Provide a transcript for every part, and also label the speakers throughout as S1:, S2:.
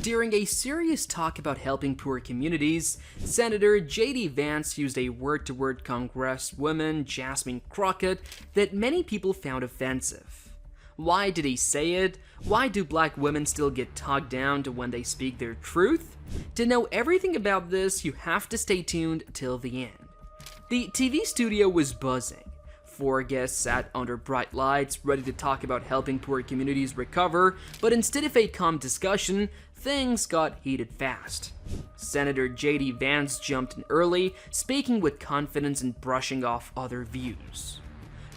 S1: During a serious talk about helping poor communities, Senator JD Vance used a word-to-word Congresswoman Jasmine Crockett that many people found offensive. Why did he say it? Why do black women still get talked down to when they speak their truth? To know everything about this, you have to stay tuned till the end. The TV studio was buzzing. 4 guests sat under bright lights, ready to talk about helping poor communities recover, but instead of a calm discussion, things got heated fast. Senator JD Vance jumped in early, speaking with confidence and brushing off other views.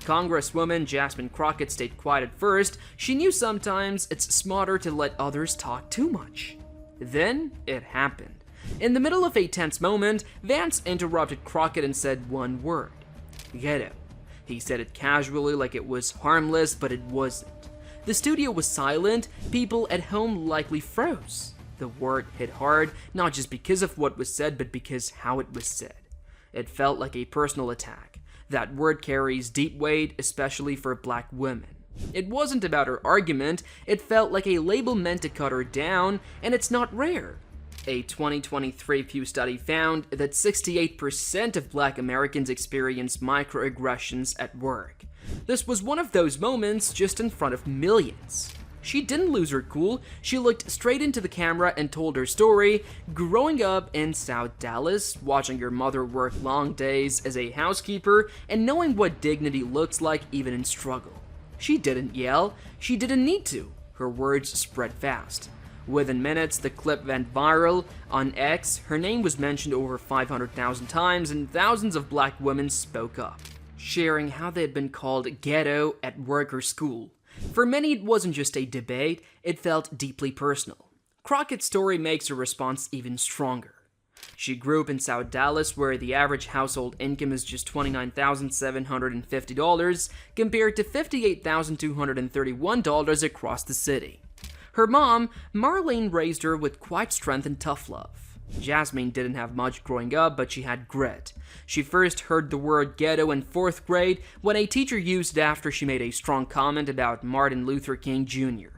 S1: Congresswoman Jasmine Crockett stayed quiet at first. She knew sometimes it's smarter to let others talk too much. Then it happened. In the middle of a tense moment, Vance interrupted Crockett and said one word: ghetto. He said it casually like it was harmless, but it wasn't. The studio was silent. People at home likely froze. The word hit hard, not just because of what was said, but because how it was said. It felt like a personal attack. That word carries deep weight, especially for black women. It wasn't about her argument. It felt like a label meant to cut her down, and it's not rare. A 2023 Pew study found that 68% of black Americans experience microaggressions at work. This was one of those moments just in front of millions. She didn't lose her cool. She looked straight into the camera and told her story, growing up in South Dallas, watching her mother work long days as a housekeeper, and knowing what dignity looks like even in struggle. She didn't yell. She didn't need to. Her words spread fast. Within minutes, the clip went viral. On X, her name was mentioned over 500,000 times, and thousands of black women spoke up, sharing how they had been called ghetto at work or school. For many, it wasn't just a debate, it felt deeply personal. Crockett's story makes her response even stronger. She grew up in South Dallas, where the average household income is just $29,750 compared to $58,231 across the city. Her mom, Marlene, raised her with quiet strength and tough love. Jasmine didn't have much growing up, but she had grit. She first heard the word ghetto in 4th grade when a teacher used it after she made a strong comment about Martin Luther King Jr.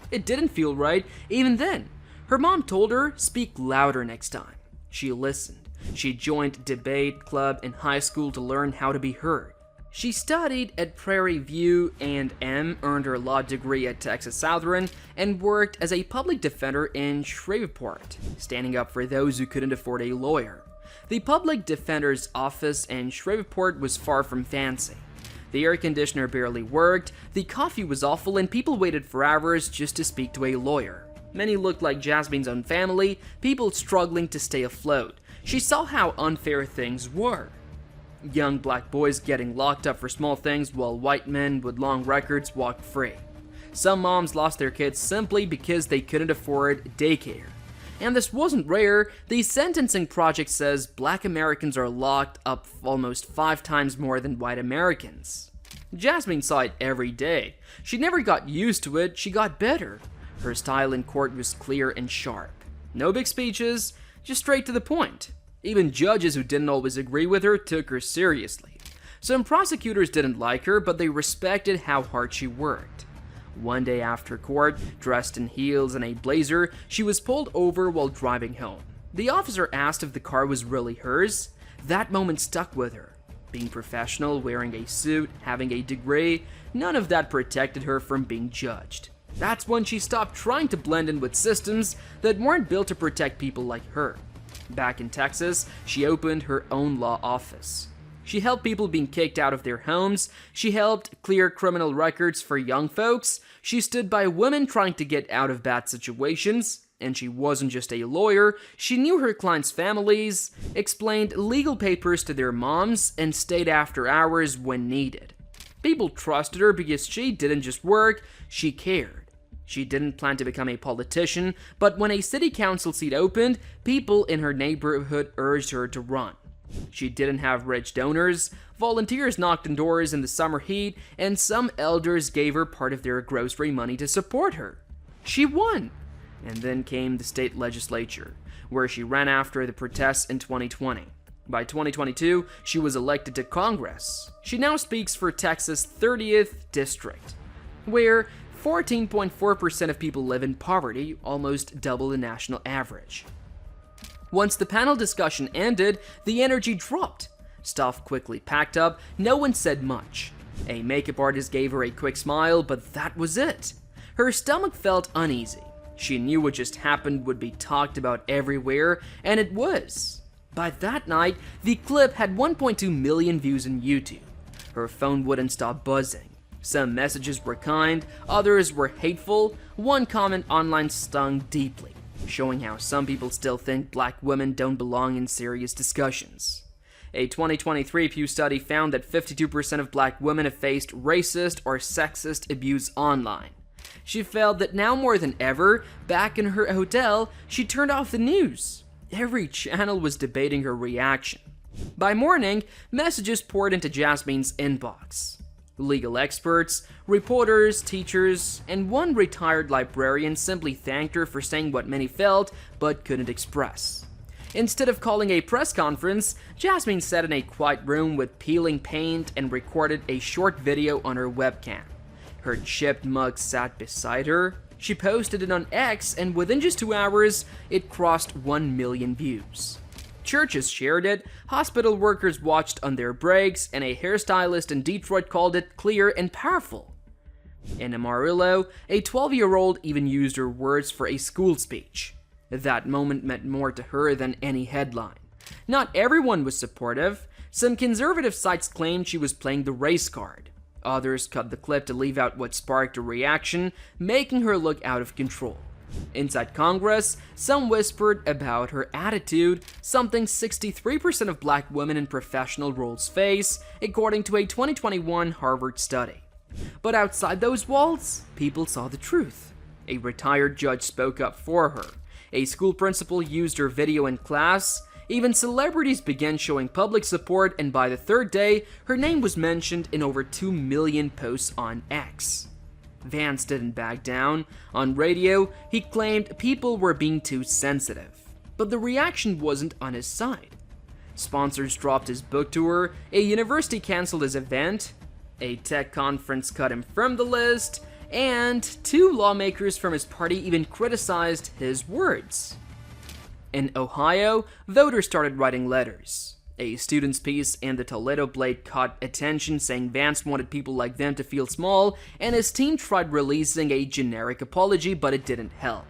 S1: It didn't feel right, even then. Her mom told her, speak louder next time. She listened. She joined debate club in high school to learn how to be heard. She studied at Prairie View A&M, earned her law degree at Texas Southern, and worked as a public defender in Shreveport, standing up for those who couldn't afford a lawyer. The public defender's office in Shreveport was far from fancy. The air conditioner barely worked, the coffee was awful, and people waited for hours just to speak to a lawyer. Many looked like Jasmine's own family, people struggling to stay afloat. She saw how unfair things were. Young black boys getting locked up for small things while white men with long records walked free. Some moms lost their kids simply because they couldn't afford daycare. And this wasn't rare. The Sentencing Project says black Americans are locked up almost 5 times more than white Americans. Jasmine saw it every day. She never got used to it, she got better. Her style in court was clear and sharp. No big speeches, just straight to the point. Even judges who didn't always agree with her took her seriously. Some prosecutors didn't like her, but they respected how hard she worked. One day after court, dressed in heels and a blazer, she was pulled over while driving home. The officer asked if the car was really hers. That moment stuck with her. Being professional, wearing a suit, having a degree, none of that protected her from being judged. That's when she stopped trying to blend in with systems that weren't built to protect people like her. Back in Texas, she opened her own law office. She helped people being kicked out of their homes. She helped clear criminal records for young folks. She stood by women trying to get out of bad situations. And she wasn't just a lawyer. She knew her clients' families, explained legal papers to their moms, and stayed after hours when needed. People trusted her because she didn't just work, she cared. She didn't plan to become a politician, but when a city council seat opened, people in her neighborhood urged her to run. She didn't have rich donors, volunteers knocked on doors in the summer heat, and some elders gave her part of their grocery money to support her. She won! And then came the state legislature, where she ran after the protests in 2020. By 2022, she was elected to Congress. She now speaks for Texas' 30th district, where 14.4% of people live in poverty, almost double the national average. Once the panel discussion ended, the energy dropped. Stuff quickly packed up, no one said much. A makeup artist gave her a quick smile, but that was it. Her stomach felt uneasy. She knew what just happened would be talked about everywhere, and it was. By that night, the clip had 1.2 million views on YouTube. Her phone wouldn't stop buzzing. Some messages were kind, others were hateful. One comment online stung deeply, showing how some people still think black women don't belong in serious discussions. A 2023 Pew study found that 52% of black women have faced racist or sexist abuse online. She felt that now more than ever, back in her hotel, she turned off the news. Every channel was debating her reaction. By morning, messages poured into Jasmine's inbox. Legal experts, reporters, teachers, and one retired librarian simply thanked her for saying what many felt but couldn't express. Instead of calling a press conference, Jasmine sat in a quiet room with peeling paint and recorded a short video on her webcam. Her chipped mug sat beside her. She posted it on X, and within just 2 hours, it crossed 1 million views. Churches shared it, hospital workers watched on their breaks, and a hairstylist in Detroit called it clear and powerful. In Amarillo, a 12-year-old even used her words for a school speech. That moment meant more to her than any headline. Not everyone was supportive. Some conservative sites claimed she was playing the race card. Others cut the clip to leave out what sparked a reaction, making her look out of control. Inside Congress, some whispered about her attitude, something 63% of black women in professional roles face, according to a 2021 Harvard study. But outside those walls, people saw the truth. A retired judge spoke up for her. A school principal used her video in class. Even celebrities began showing public support, and by the third day, her name was mentioned in over 2 million posts on X. Vance didn't back down. On radio, he claimed people were being too sensitive. But the reaction wasn't on his side. Sponsors dropped his book tour, a university canceled his event, a tech conference cut him from the list, and 2 lawmakers from his party even criticized his words. In Ohio, voters started writing letters. A student's piece in the Toledo Blade caught attention, saying Vance wanted people like them to feel small, and his team tried releasing a generic apology, but it didn't help.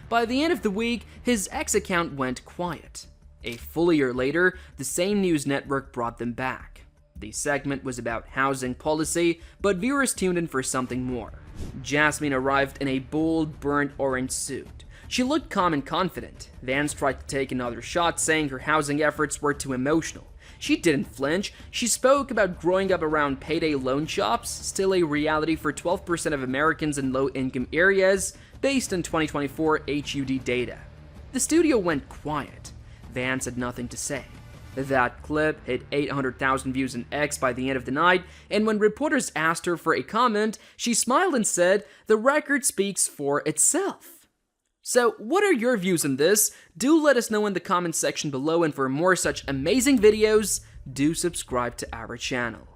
S1: By the end of the week, his X account went quiet. A full year later, the same news network brought them back. The segment was about housing policy, but viewers tuned in for something more. Jasmine arrived in a bold, burnt orange suit. She looked calm and confident. Vance tried to take another shot, saying her housing efforts were too emotional. She didn't flinch. She spoke about growing up around payday loan shops, still a reality for 12% of Americans in low-income areas, based on 2024 HUD data. The studio went quiet. Vance had nothing to say. That clip hit 800,000 views on X by the end of the night, and when reporters asked her for a comment, she smiled and said, "The record speaks for itself." So, what are your views on this? Do let us know in the comments section below, and for more such amazing videos, do subscribe to our channel.